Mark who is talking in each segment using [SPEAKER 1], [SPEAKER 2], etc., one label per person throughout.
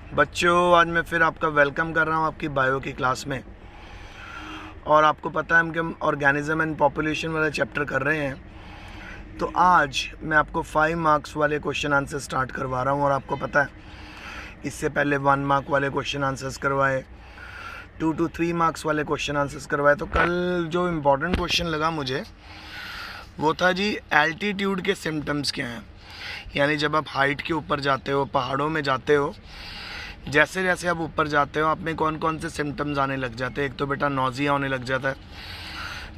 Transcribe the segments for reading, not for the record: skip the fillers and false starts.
[SPEAKER 1] बच्चों, आज मैं फिर आपका वेलकम कर रहा हूँ आपकी बायो की क्लास में। और आपको पता है हम ऑर्गेनिज्म एंड पॉपुलेशन वाला चैप्टर कर रहे हैं। तो आज मैं आपको 5 मार्क्स वाले क्वेश्चन आंसर स्टार्ट करवा रहा हूँ। और आपको पता है इससे पहले 1 मार्क वाले क्वेश्चन आंसर्स करवाए, 2 to 3 मार्क्स वाले क्वेश्चन आंसर्स करवाए। तो कल जो इम्पोर्टेंट क्वेश्चन लगा मुझे वो था जी, एल्टीट्यूड के सिम्टम्स क्या हैं। यानी जब आप हाइट के ऊपर जाते हो, पहाड़ों में जाते हो, जैसे जैसे आप ऊपर जाते हो आप में कौन कौन से सिम्टम्स आने लग जाते हैं। एक तो बेटा नौजिया होने लग जाता है,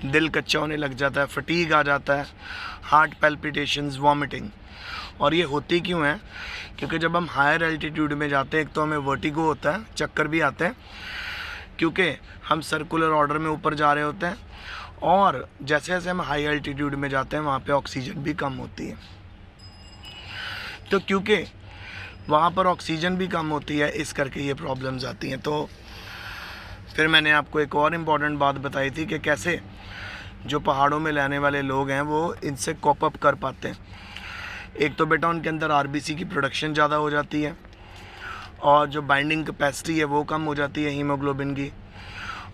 [SPEAKER 1] दिल कच्चा होने लग जाता है, फटीग आ जाता है, हार्ट पैल्पिटेशंस, वॉमिटिंग। और ये होती क्यों है? क्योंकि जब हम हायर एल्टीट्यूड में जाते हैं एक तो हमें वर्टिगो होता है, चक्कर भी आते हैं, क्योंकि हम सर्कुलर ऑर्डर में ऊपर जा रहे होते हैं। और जैसे जैसे हम हाई एल्टीट्यूड में जाते हैं वहाँ पे ऑक्सीजन भी कम होती है। तो क्योंकि वहाँ पर ऑक्सीजन भी कम होती है, इस करके ये प्रॉब्लम्स आती हैं। तो फिर मैंने आपको एक और इम्पॉर्टेंट बात बताई थी कि कैसे जो पहाड़ों में रहने वाले लोग हैं वो इनसे कॉप अप कर पाते हैं। एक तो बेटा उनके अंदर आरबीसी की प्रोडक्शन ज़्यादा हो जाती है, और जो बाइंडिंग कैपेसिटी है वो कम हो जाती है हीमोग्लोबिन की,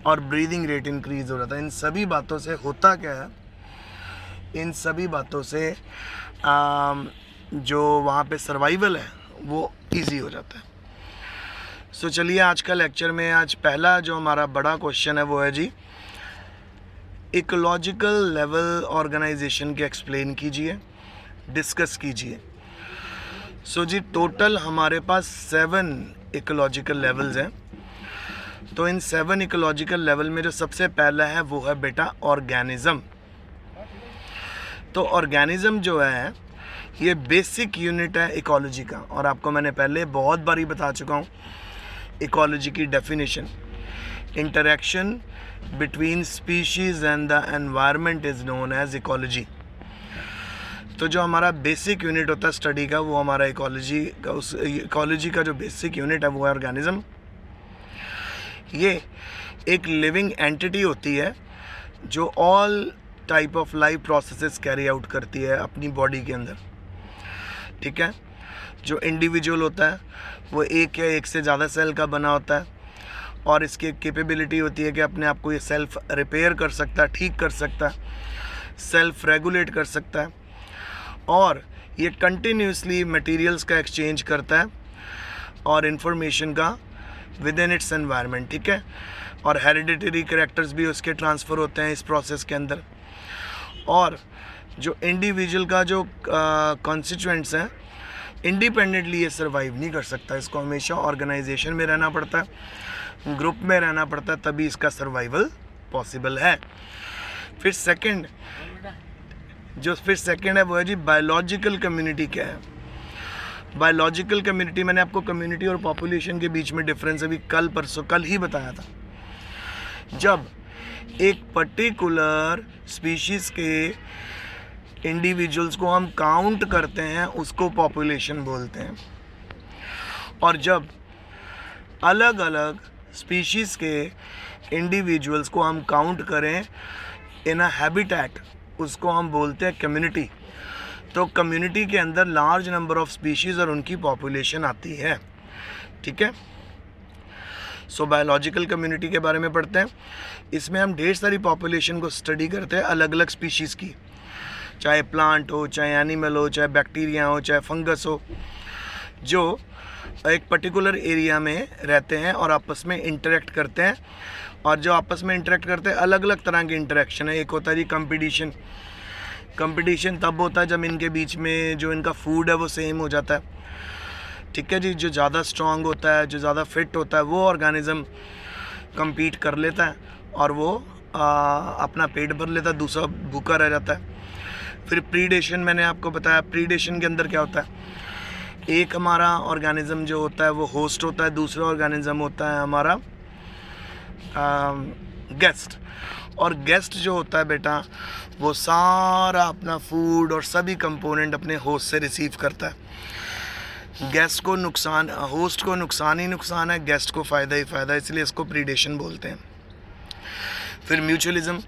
[SPEAKER 1] और ब्रीदिंग रेट इंक्रीज़ हो जाता है। इन सभी बातों से होता क्या है, इन सभी बातों से जो वहाँ पे सर्वाइवल है वो इजी हो जाता है। सो चलिए आज का लेक्चर में आज पहला जो हमारा बड़ा क्वेश्चन है वो है जी, इकोलॉजिकल लेवल ऑर्गेनाइजेशन के एक्सप्लेन कीजिए, डिस्कस कीजिए। सो जी टोटल हमारे पास 7 इकोलॉजिकल लेवल्स हैं। तो इन 7 इकोलॉजिकल लेवल में जो सबसे पहला है वो है बेटा ऑर्गेनिज्म। तो ऑर्गेनिज्म जो है ये बेसिक यूनिट है इकोलॉजी का, और आपको मैंने पहले बहुत बारी बता चुका हूँ इकोलॉजी की definition. Interaction between species and the environment is known as ecology. तो जो हमारा बेसिक यूनिट होता है स्टडी का वो हमारा इकोलॉजी का, उस इकोलॉजी का जो बेसिक यूनिट है वो है ऑर्गेनिज्म। ये एक लिविंग एंटिटी होती है जो all type of life processes carry out करती है अपनी बॉडी के अंदर, ठीक है। जो इंडिविजुअल होता है वो एक या एक से ज़्यादा सेल का बना होता है, और इसकी कैपेबिलिटी होती है कि अपने आप को ये सेल्फ रिपेयर कर सकता है, ठीक कर सकता है, सेल्फ रेगुलेट कर सकता है, और ये कंटिन्यूसली मटेरियल्स का एक्सचेंज करता है और इन्फॉर्मेशन का विद इन इट्स एनवायरनमेंट, ठीक है। और हेरिडिटरी कैरेक्टर्स भी उसके ट्रांसफ़र होते हैं इस प्रोसेस के अंदर। और जो इंडिविजुअल का जो कॉन्स्टिट्यूएंट्स हैं इंडिपेंडेंटली ये सर्वाइव नहीं कर सकता, इसको हमेशा ऑर्गेनाइजेशन में रहना पड़ता है, ग्रुप में रहना पड़ता है, तभी इसका सर्वाइवल पॉसिबल है। फिर सेकंड है वो है जी बायोलॉजिकल कम्युनिटी। क्या है बायोलॉजिकल कम्युनिटी? मैंने आपको कम्युनिटी और पॉपुलेशन के बीच में डिफरेंस अभी कल ही बताया था। जब एक पर्टिकुलर स्पीशीज़ के इंडिविजुअल्स को हम काउंट करते हैं उसको पॉपुलेशन बोलते हैं, और जब अलग अलग स्पीशीज़ के इंडिविजुअल्स को हम काउंट करें इन अ हैबिटेट उसको हम बोलते हैं कम्युनिटी। तो कम्युनिटी के अंदर लार्ज नंबर ऑफ स्पीशीज़ और उनकी पॉपुलेशन आती है, ठीक है। सो बायोलॉजिकल कम्युनिटी के बारे में पढ़ते हैं। इसमें हम ढेर सारी पॉपुलेशन को स्टडी करते हैं अलग अलग स्पीशीज़ की, चाहे प्लांट हो, चाहे एनिमल हो, चाहे बैक्टीरिया हो, चाहे फंगस हो, जो एक पर्टिकुलर एरिया में रहते हैं और आपस में इंटरेक्ट करते हैं। और जो आपस में इंटरेक्ट करते हैं अलग अलग तरह के इंटरेक्शन है। एक होता है जी कंपटीशन तब होता है जब इनके बीच में जो इनका फूड है वो सेम हो जाता है, ठीक है जी। जो ज़्यादा स्ट्रांग होता है, जो ज़्यादा फिट होता है वो ऑर्गेनिज्म compete कर लेता है और वो अपना पेट भर लेता है, दूसरा भूखा रह जाता है। फिर प्रीडेशन, मैंने आपको बताया प्रीडेशन के अंदर क्या होता है, एक हमारा ऑर्गेनिज्म जो होता है वो होस्ट होता है, दूसरा ऑर्गेनिज्म होता है हमारा गेस्ट। और गेस्ट जो होता है बेटा वो सारा अपना फूड और सभी कंपोनेंट अपने होस्ट से रिसीव करता है। गेस्ट को नुकसान, होस्ट को नुकसान ही नुकसान है, गेस्ट को फ़ायदा ही फ़ायदा है, इसलिए इसको प्रीडेशन बोलते हैं। फिर म्यूचुअलिज्म,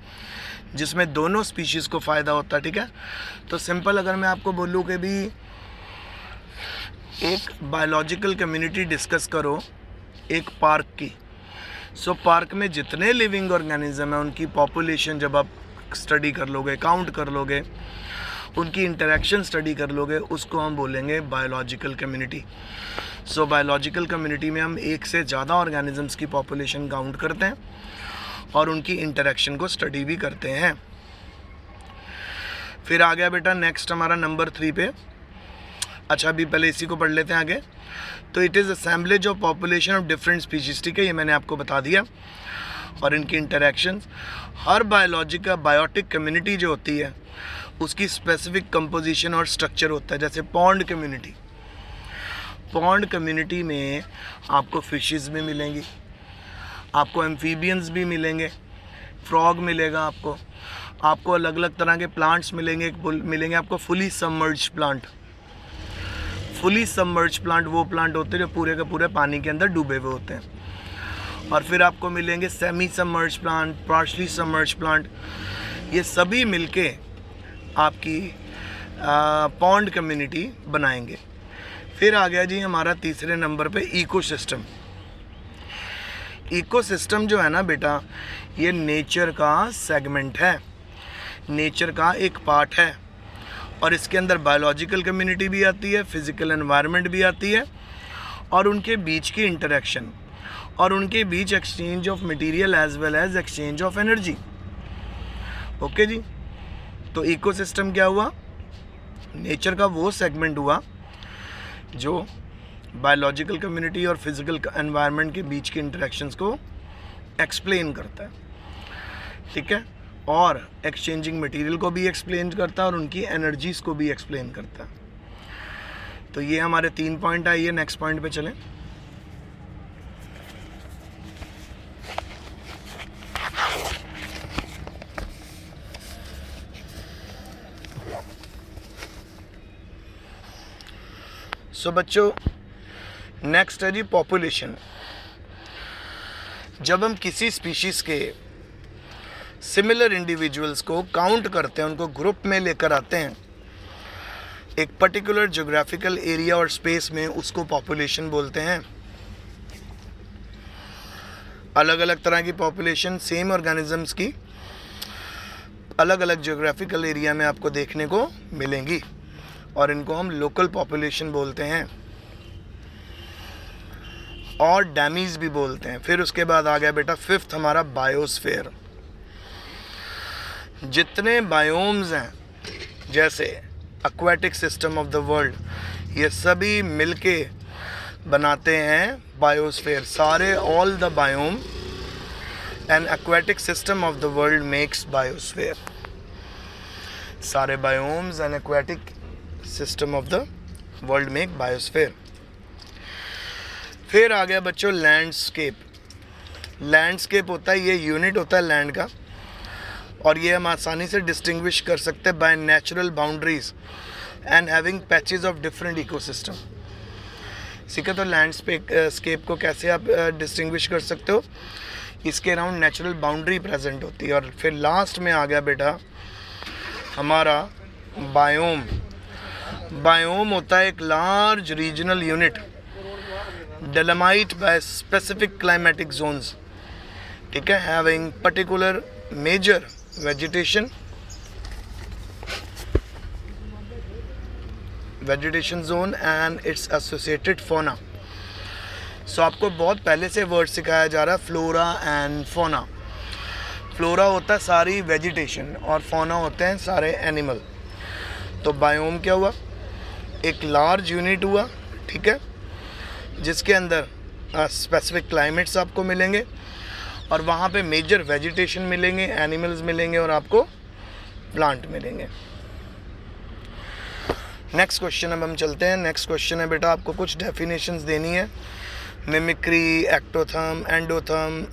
[SPEAKER 1] जिसमें दोनों स्पीशीज़ को फ़ायदा होता है, ठीक है। तो सिंपल अगर मैं आपको बोलूँ कि भी एक बायोलॉजिकल कम्युनिटी डिस्कस करो एक पार्क की। सो पार्क में जितने लिविंग ऑर्गेनिज्म हैं उनकी पॉपुलेशन जब आप स्टडी कर लोगे, काउंट कर लोगे, उनकी इंटरेक्शन स्टडी कर लोगे, उसको हम बोलेंगे biological community. So biological community में हम एक से ज़्यादा ऑर्गेनिजम्स की पॉपुलेशन काउंट करते हैं और उनकी इंटरेक्शन को स्टडी भी करते हैं। फिर आ गया बेटा नेक्स्ट हमारा नंबर 3 पे। अच्छा अभी पहले इसी को पढ़ लेते हैं आगे। तो it is assemblage of population of different species, ठीक है, ये मैंने आपको बता दिया, और इनकी इंटरेक्शंस। हर बायोटिक कम्युनिटी जो होती है उसकी स्पेसिफिक कंपोजिशन और स्ट्रक्चर होता है। जैसे पॉन्ड कम्युनिटी में आपको फिशेस भी मिलेंगी, आपको एम्फीबियंस भी मिलेंगे, फ्रॉग मिलेगा, आपको अलग अलग तरह के प्लांट्स मिलेंगे आपको फुली सबमर्ज्ड प्लांट वो प्लांट होते हैं जो पूरे के पूरे पानी के अंदर डूबे हुए होते हैं। और फिर आपको मिलेंगे semi submerged plant, partially submerged plant, ये सभी मिलके आपकी पॉन्ड कम्युनिटी बनाएंगे। फिर आ गया जी हमारा तीसरे नंबर पे इकोसिस्टम। इकोसिस्टम जो है ना बेटा, ये नेचर का सेगमेंट है, नेचर का एक पार्ट है, और इसके अंदर बायोलॉजिकल कम्युनिटी भी आती है, फिजिकल एनवायरनमेंट भी आती है, और उनके बीच की इंटरेक्शन और उनके बीच exchange of material as well as exchange of energy. Okay जी। तो इकोसिस्टम क्या हुआ? नेचर का वो सेगमेंट हुआ जो बायोलॉजिकल कम्युनिटी और फिजिकल एनवायरनमेंट के बीच के इंटरेक्शंस को एक्सप्लेन करता है, ठीक है, और एक्सचेंजिंग मटेरियल को भी एक्सप्लेन करता है और उनकी एनर्जीज को भी एक्सप्लेन करता है। तो ये हमारे 3 पॉइंट आइए नेक्स्ट पॉइंट पे चलें। सो बच्चों नेक्स्ट है जी पॉपुलेशन। जब हम किसी स्पीशीज़ के सिमिलर इंडिविजुअल्स को काउंट करते हैं, उनको ग्रुप में लेकर आते हैं एक पर्टिकुलर ज्योग्राफिकल एरिया और स्पेस में, उसको पॉपुलेशन बोलते हैं। अलग अलग तरह की पॉपुलेशन सेम ऑर्गेनिजम्स की अलग अलग ज्योग्राफिकल एरिया में आपको देखने को मिलेंगी, और इनको हम लोकल पॉपुलेशन बोलते हैं और डैमीज भी बोलते हैं। फिर उसके बाद आ गया बेटा 5th हमारा बायोस्फीयर। जितने बायोम्स हैं, जैसे aquatic system of the world, ये सभी मिलके बनाते हैं बायोस्फीयर। सारे all the biome and aquatic system of the world makes biosphere. सारे biomes and aquatic system of the world make biosphere. फिर आ गया बच्चों लैंडस्केप। लैंडस्केप होता है, ये यूनिट होता है लैंड का, और ये हम आसानी से डिस्टिंग्विश कर सकते हैं by natural boundaries and having patches of different ecosystem. ठीक है, तो लैंडस्केप को कैसे आप डिस्टिंग्विश कर सकते हो? इसके अराउंड नेचुरल बाउंड्री प्रेजेंट होती है। और फिर लास्ट में आ गया बेटा हमारा बायोम। बायोम होता है एक large regional unit delimit by specific climatic zones, ठीक है, having particular major vegetation zone and its associated fauna. So आपको बहुत पहले से वर्ड सिखाया जा रहा है फ्लोरा एंड फोना। फ्लोरा होता है सारी वेजिटेशन और फोना होते हैं सारे एनिमल। तो बायोम क्या हुआ? एक लार्ज यूनिट हुआ, ठीक है, जिसके अंदर स्पेसिफिक क्लाइमेट्स आपको मिलेंगे और वहाँ पे मेजर वेजिटेशन मिलेंगे, एनिमल्स मिलेंगे और आपको प्लांट मिलेंगे। नेक्स्ट क्वेश्चन अब हम चलते हैं। नेक्स्ट क्वेश्चन है बेटा, आपको कुछ डेफिनेशंस देनी है। Mimicry, ectotherm, endotherm,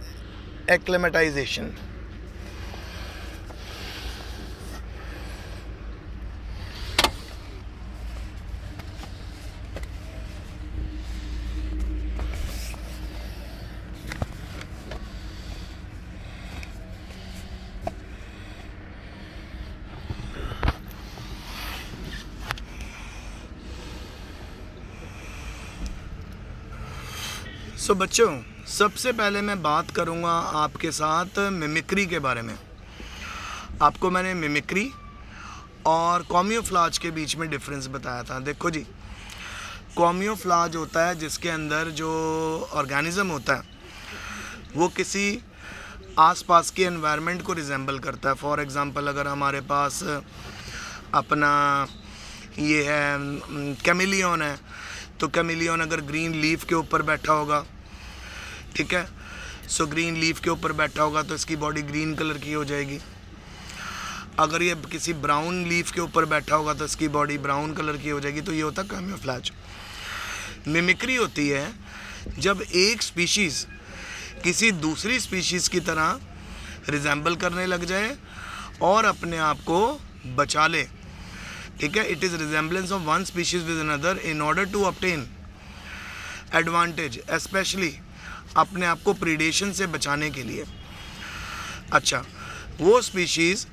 [SPEAKER 1] acclimatization. So बच्चों, सबसे पहले मैं बात करूँगा आपके साथ मिमिक्री के बारे में। आपको मैंने मिमिक्री और कॉम्यूफ्लाज के बीच में डिफरेंस बताया था। देखो जी, कॉम्यूफ्लाज होता है जिसके अंदर जो ऑर्गेनिज्म होता है वो किसी आसपास के एनवायरनमेंट को रिजेंबल करता है। फॉर एग्जांपल, अगर हमारे पास अपना ये है कैमिलियन है, तो कैमिलियन अगर ग्रीन लीफ के ऊपर बैठा होगा, ठीक है, सो ग्रीन लीफ के ऊपर बैठा होगा तो इसकी बॉडी ग्रीन कलर की हो जाएगी। अगर ये किसी ब्राउन लीफ के ऊपर बैठा होगा तो इसकी बॉडी ब्राउन कलर की हो जाएगी। तो ये होता है कैमोफ्लेज। मिमिक्री होती है जब एक स्पीशीज़ किसी दूसरी स्पीशीज़ की तरह रिजेंबल करने लग जाए और अपने आप को बचा ले, ठीक है। It is resemblance of one species with another in order to obtain advantage, specially अपने आप को प्रीडेशन से बचाने के लिए। अच्छा, वो स्पीशीज़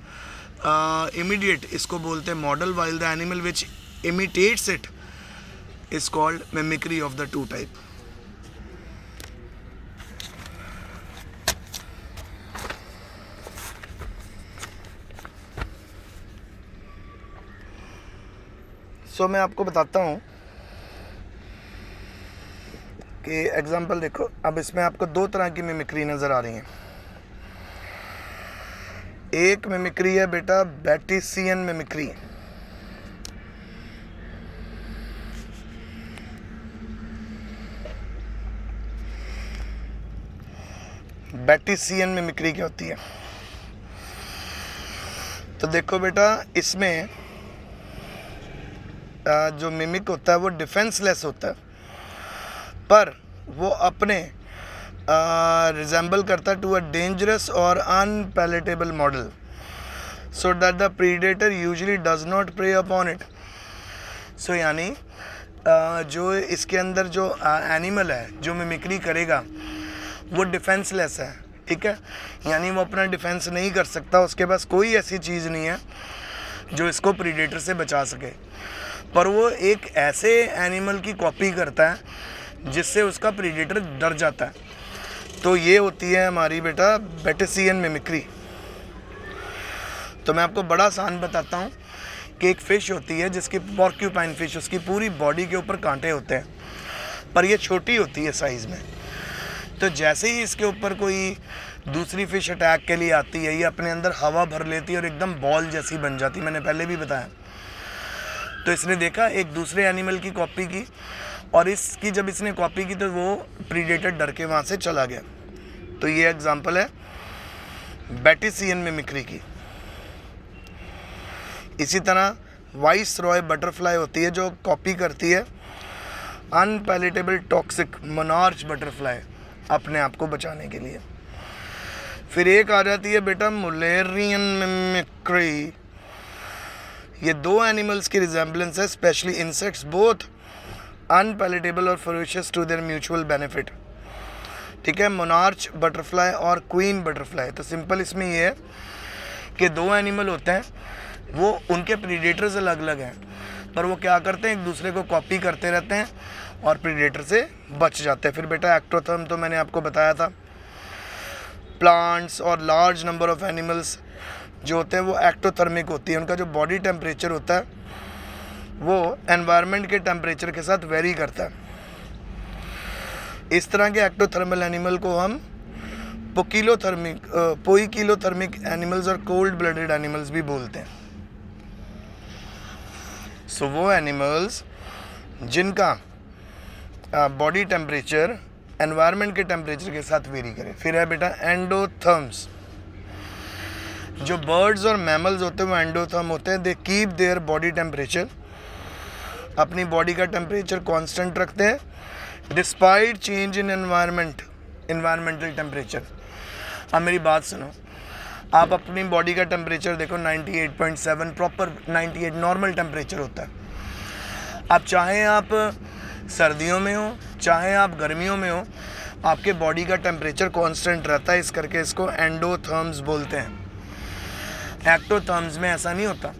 [SPEAKER 1] इमीडिएट, इसको बोलते हैं model, while the animal which imitates it is called mimicry of the two type. So मैं आपको बताता हूँ कि एग्जाम्पल देखो, अब इसमें आपको दो तरह की मिमिक्री नज़र आ रही हैं। एक मिमिक्री है बेटा बैटिसियन मिमिक्री। बैटिसियन मिमिक्री क्या होती है? तो देखो बेटा, इसमें जो मिमिक होता है वो डिफेंसलेस होता है, पर वो अपने रिजेंबल करता है टू अ डेंजरस और unpalatable model, so that the predator usually does not prey upon it. So यानी जो इसके अंदर जो एनिमल है जो मिमिक्री करेगा वो डिफेंसलेस है, ठीक है, यानी वो अपना डिफेंस नहीं कर सकता, उसके पास कोई ऐसी चीज़ नहीं है जो इसको प्रीडेटर से बचा सके, पर वो एक ऐसे एनिमल की कॉपी करता है जिससे उसका प्रीडेटर डर जाता है। तो ये होती है हमारी बेटा बैटिसियन मिमिक्री। तो मैं आपको बड़ा आसान बताता हूँ कि एक फ़िश होती है जिसकी पोर्क्यूपाइन फ़िश, उसकी पूरी बॉडी के ऊपर कांटे होते हैं, पर ये छोटी होती है साइज़ में। तो जैसे ही इसके ऊपर कोई दूसरी फ़िश अटैक के लिए आती है, ये अपने अंदर हवा भर लेती है और एकदम बॉल जैसी बन जाती है, मैंने पहले भी बताया। तो इसने देखा एक दूसरे एनिमल की कॉपी की, और इसकी जब इसने कॉपी की तो वो प्रीडेटर डर के वहाँ से चला गया। तो ये एग्जांपल है बैटिसियन मिमिक्री की। इसी तरह वाइस रॉय बटरफ्लाई होती है जो कॉपी करती है अनपैलेटेबल टॉक्सिक मोनार्च बटरफ्लाई अपने आप को बचाने के लिए। फिर एक आ जाती है बेटा मुलेरियन मिमिक्री। ये दो एनिमल्स की रिजेंबलेंस है, स्पेशली इंसेक्ट्स, बोथ अनपैलेटेबल और फरोशियस टू देयर म्यूचुअल बेनिफिट, ठीक है, मोनार्च बटरफ्लाई और क्वीन बटरफ्लाई। तो सिंपल इसमें ये है कि दो एनिमल होते हैं, वो उनके प्रीडेटर्स अलग अलग हैं, पर वो क्या करते हैं, एक दूसरे को कॉपी करते रहते हैं और प्रीडेटर से बच जाते हैं। फिर बेटा एक्टोथर्म तो मैंने आपको बताया था। प्लांट्स और लार्ज नंबर ऑफ एनिमल्स जो होते हैं वो एक्टोथर्मिक होती है, उनका जो बॉडी टेम्परेचर होता है वो एनवायरनमेंट के टेम्परेचर के साथ वेरी करता है। इस तरह के एक्टोथर्मल एनिमल को हम पोइकिलोथर्मिक एनिमल्स और कोल्ड ब्लडेड एनिमल्स भी बोलते हैं। सो वो एनिमल्स जिनका बॉडी टेम्परेचर एनवायरनमेंट के टेम्परेचर के साथ वेरी करे। फिर है बेटा एंडोथर्म्स। जो बर्ड्स और मैमल्स होते हैं वो एंडोथर्म होते हैं। They keep their body temperature, अपनी बॉडी का टेम्परेचर कांस्टेंट रखते हैं despite change in environmental temperature. अब मेरी बात सुनो, आप अपनी बॉडी का टेम्परेचर देखो 98.7 प्रॉपर 98 नॉर्मल टेम्परेचर होता है। अब चाहे आप सर्दियों में हो चाहे आप गर्मियों में हो, आपके बॉडी का टेम्परेचर कांस्टेंट रहता है, इस करके इसको एंडोथर्म्स बोलते हैं। एक्टोथर्म्स में ऐसा नहीं होता।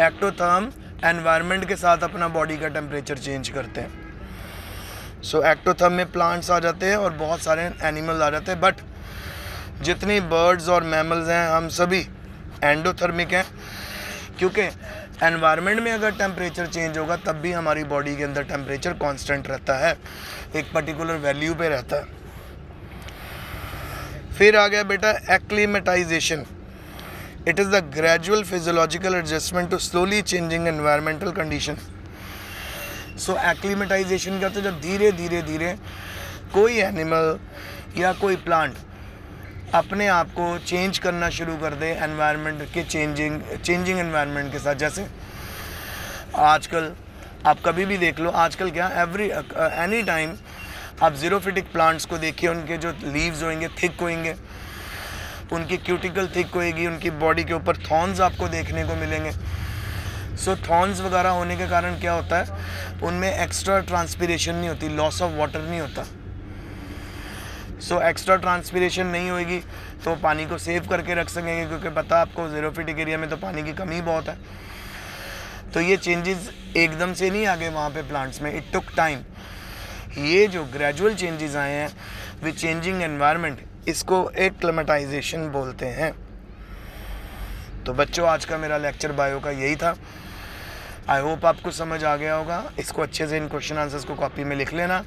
[SPEAKER 1] एक्टोथर्म एनवायरनमेंट के साथ अपना बॉडी का टेम्परेचर चेंज करते हैं। सो एक्टोथर्म में प्लांट्स आ जाते हैं और बहुत सारे एनिमल्स आ जाते हैं, बट जितनी बर्ड्स और मैमल्स हैं हम सभी एंडोथर्मिक हैं, क्योंकि एनवायरनमेंट में अगर टेम्परेचर चेंज होगा तब भी हमारी बॉडी के अंदर टेम्परेचर कांस्टेंट रहता है, एक पर्टिकुलर वैल्यू पे रहता है। फिर आ गया बेटा acclimatization. It is the gradual physiological adjustment to slowly changing environmental condition. So acclimatization का तो जब धीरे धीरे धीरे कोई एनिमल या कोई प्लांट अपने आप को चेंज करना शुरू कर दे एनवायरनमेंट के चेंजिंग एनवायरनमेंट के साथ। जैसे आजकल आप कभी भी देख लो, आजकल क्या एनी टाइम आप ज़ीरोफिटिक प्लांट्स को देखिए, उनके जो लीव्स होंगे थिक होंगे, उनकी क्यूटिकल थिक होएगी, उनकी बॉडी के ऊपर थॉर्न्स आपको देखने को मिलेंगे। सो थॉर्न्स वगैरह होने के कारण क्या होता है, उनमें एक्स्ट्रा ट्रांसपिरेशन नहीं होती, लॉस ऑफ वाटर नहीं होता। सो एक्स्ट्रा ट्रांसपिरेशन नहीं होएगी तो पानी को सेव करके रख सकेंगे, क्योंकि पता आपको ज़ीरोफिटिक एरिया में तो पानी की कमी बहुत है। तो ये चेंजेस एकदम से नहीं आ गए वहाँ पे प्लांट्स में, इट टुक टाइम। ये जो ग्रेजुअल चेंजेस आए हैं विद चेंजिंग एनवायरनमेंट, इसको एक्लीमेटाइजेशन बोलते हैं। तो बच्चों, आज का मेरा लेक्चर बायो का यही था। आई होप आपको समझ आ गया होगा। इसको अच्छे से इन क्वेश्चन आंसर्स को कॉपी में लिख लेना।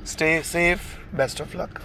[SPEAKER 1] Stay safe, best of luck.